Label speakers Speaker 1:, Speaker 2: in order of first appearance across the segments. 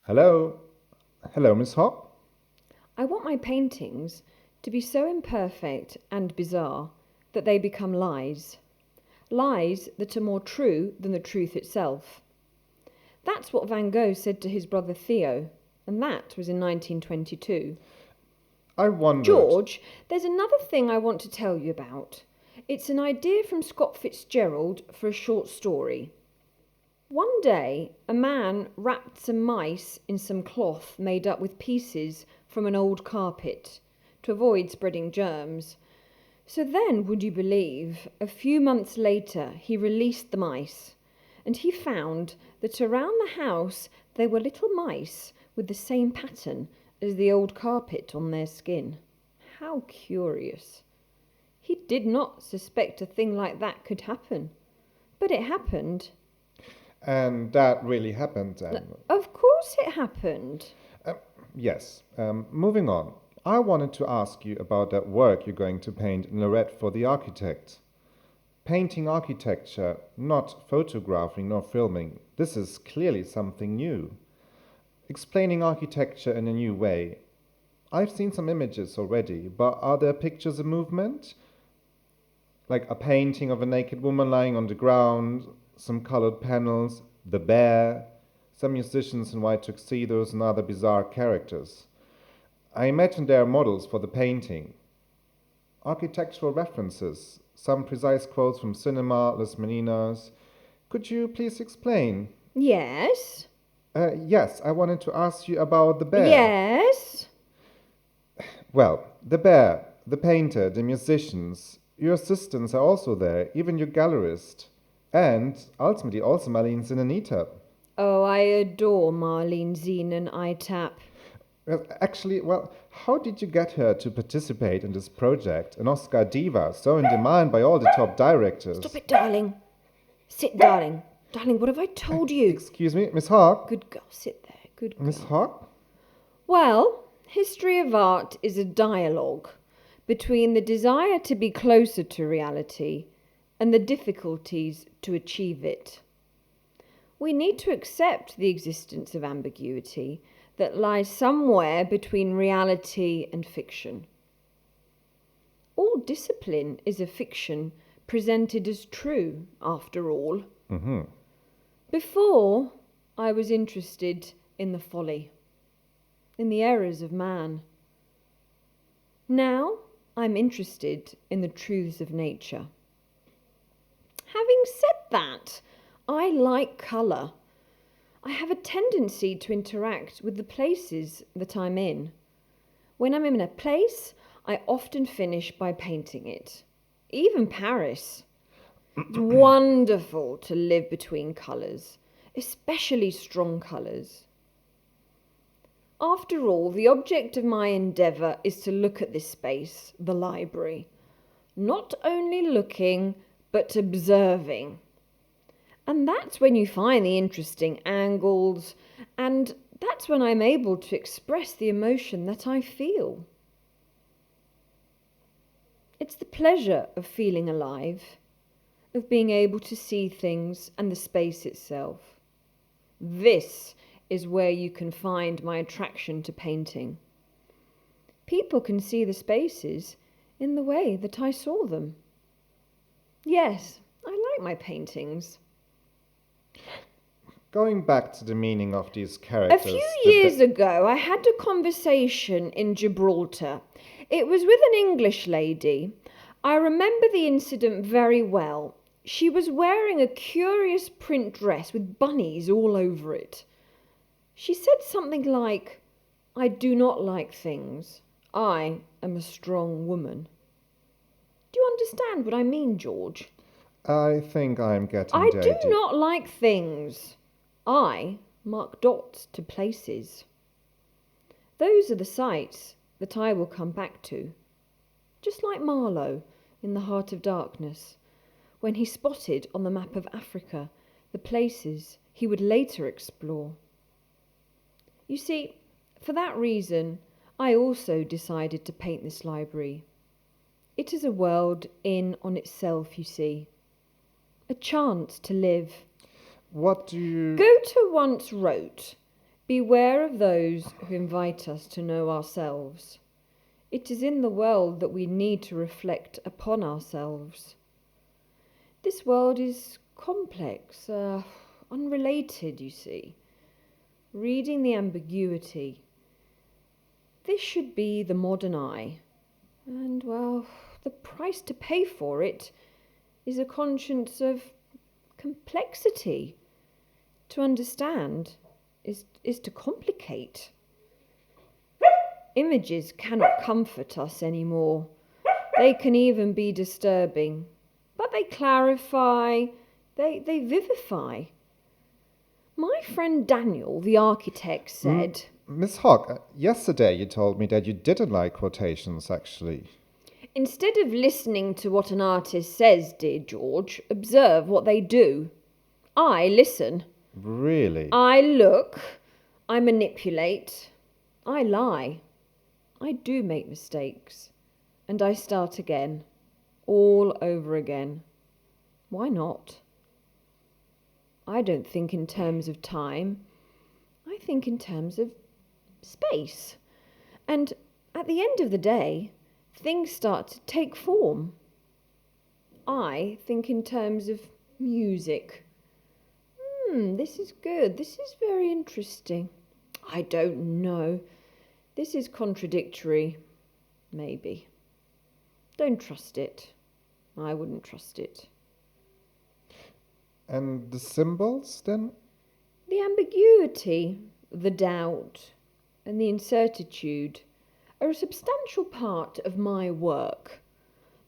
Speaker 1: Hello? Hello, Miss Hock?
Speaker 2: I want my paintings to be so imperfect and bizarre that they become lies. Lies that are more true than the truth itself. That's what Van Gogh said to his brother Theo, and that was in 1922.
Speaker 1: I wondered.
Speaker 2: George, there's another thing I want to tell you about. It's an idea from Scott Fitzgerald for a short story. One day, a man wrapped some mice in some cloth made up with pieces from an old carpet to avoid spreading germs. So then, would you believe, a few months later he released the mice, and he found that around the house there were little mice with the same pattern as the old carpet on their skin. How curious. He did not suspect a thing like that could happen, but it happened.
Speaker 1: And that really happened then.
Speaker 2: Of course it happened.
Speaker 1: Uh, yes. Moving on. I wanted to ask you about that work you're going to paint in Lorette for the architect. Painting architecture, not photographing nor filming. This is clearly something new. Explaining architecture in a new way. I've seen some images already, but are there pictures of movement? Like a painting of a naked woman lying on the ground, some colored panels, the bear, some musicians in white tuxedos, and other bizarre characters. I imagine there are models for the painting. Architectural references, some precise quotes from cinema, Las Meninas. Could you please explain?
Speaker 2: Yes.
Speaker 1: Yes, I wanted to ask you about the bear.
Speaker 2: Yes.
Speaker 1: Well, the bear, the painter, the musicians, your assistants are also there, even your gallerist, and ultimately also Marlene Zinanita.
Speaker 2: Oh, I adore Marlene Zine and ITAP.
Speaker 1: Actually, well, how did you get her to participate in this project? An Oscar diva, so in demand by all the top directors.
Speaker 2: Stop it, darling. Sit, darling. Darling, what have I told you?
Speaker 1: Excuse me, Miss Hock?
Speaker 2: Good girl, sit there. Good girl.
Speaker 1: Miss Hock?
Speaker 2: Well, history of art is a dialogue between the desire to be closer to reality and the difficulties to achieve it. We need to accept the existence of ambiguity that lies somewhere between reality and fiction. All discipline is a fiction presented as true, after all.
Speaker 1: Mm-hmm.
Speaker 2: Before, I was interested in the folly, in the errors of man. Now, I'm interested in the truths of nature. Having said that, I like colour. I have a tendency to interact with the places that I'm in. When I'm in a place, I often finish by painting it. Even Paris. It's wonderful to live between colours, especially strong colours. After all, the object of my endeavour is to look at this space, the library. Not only looking, but observing. And that's when you find the interesting angles, and that's when I'm able to express the emotion that I feel. It's the pleasure of feeling alive, of being able to see things and the space itself. This is where you can find my attraction to painting. People can see the spaces in the way that I saw them. Yes, I like my paintings.
Speaker 1: Going back to the meaning of these
Speaker 2: A
Speaker 1: characters.
Speaker 2: few years ago, I had a conversation in Gibraltar. It was with an English lady. I remember the incident very well. She was wearing a curious print dress with bunnies all over it. She said something like, "I do not like things. I am a strong woman." Do you understand what I mean, George?
Speaker 1: I think I'm getting
Speaker 2: I
Speaker 1: the
Speaker 2: do
Speaker 1: idea.
Speaker 2: not like things. I mark dots to places. Those are the sites that I will come back to. Just like Marlowe in The Heart of Darkness, when he spotted on the map of Africa the places he would later explore. You see, for that reason, I also decided to paint this library. It is a world in on itself, you see. A chance to live.
Speaker 1: What do you...
Speaker 2: Goethe once wrote, Beware of those who invite us to know ourselves. It is in the world that we need to reflect upon ourselves. This world is complex, unrelated, you see. Reading the ambiguity. This should be the modern eye. And, well, the price to pay for it is a conscience of complexity. To understand is to complicate. Images cannot comfort us anymore. They can even be disturbing. But they clarify, they vivify. My friend Daniel, the architect, said...
Speaker 1: Miss Hock, yesterday you told me that you didn't like quotations, actually.
Speaker 2: Instead of listening to what an artist says, dear George, observe what they do. I listen.
Speaker 1: Really?
Speaker 2: I look. I manipulate. I lie. I do make mistakes. And I start again. All over again. Why not? I don't think in terms of time. I think in terms of space. And at the end of the day, things start to take form. I think in terms of music. This is good. This is very interesting. I don't know. This is contradictory. Maybe. Don't trust it. I wouldn't trust it.
Speaker 1: And the symbols, then?
Speaker 2: The ambiguity, the doubt, and the incertitude are a substantial part of my work.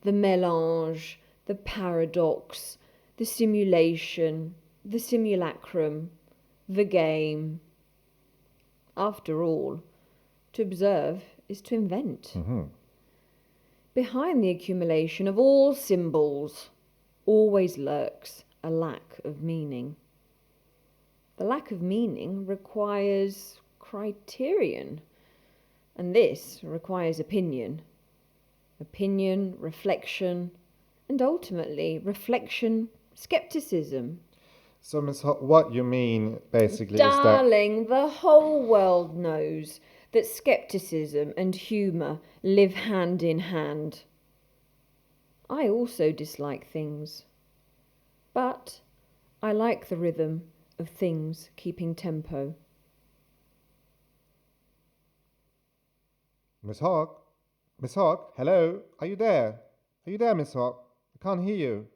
Speaker 2: The mélange, the paradox, the simulation, the simulacrum, the game. After all, to observe is to invent. Behind the accumulation of all symbols always lurks a lack of meaning. The lack of meaning requires criterion, and this requires opinion. Opinion, reflection, and ultimately reflection, skepticism.
Speaker 1: So, Miss Hock, what you mean basically
Speaker 2: Darling, the whole world knows that skepticism and humour live hand in hand. I also dislike things, but I like the rhythm of things keeping tempo.
Speaker 1: Miss Hock? Miss Hock, hello? Are you there? Are you there, Miss Hock? I can't hear you.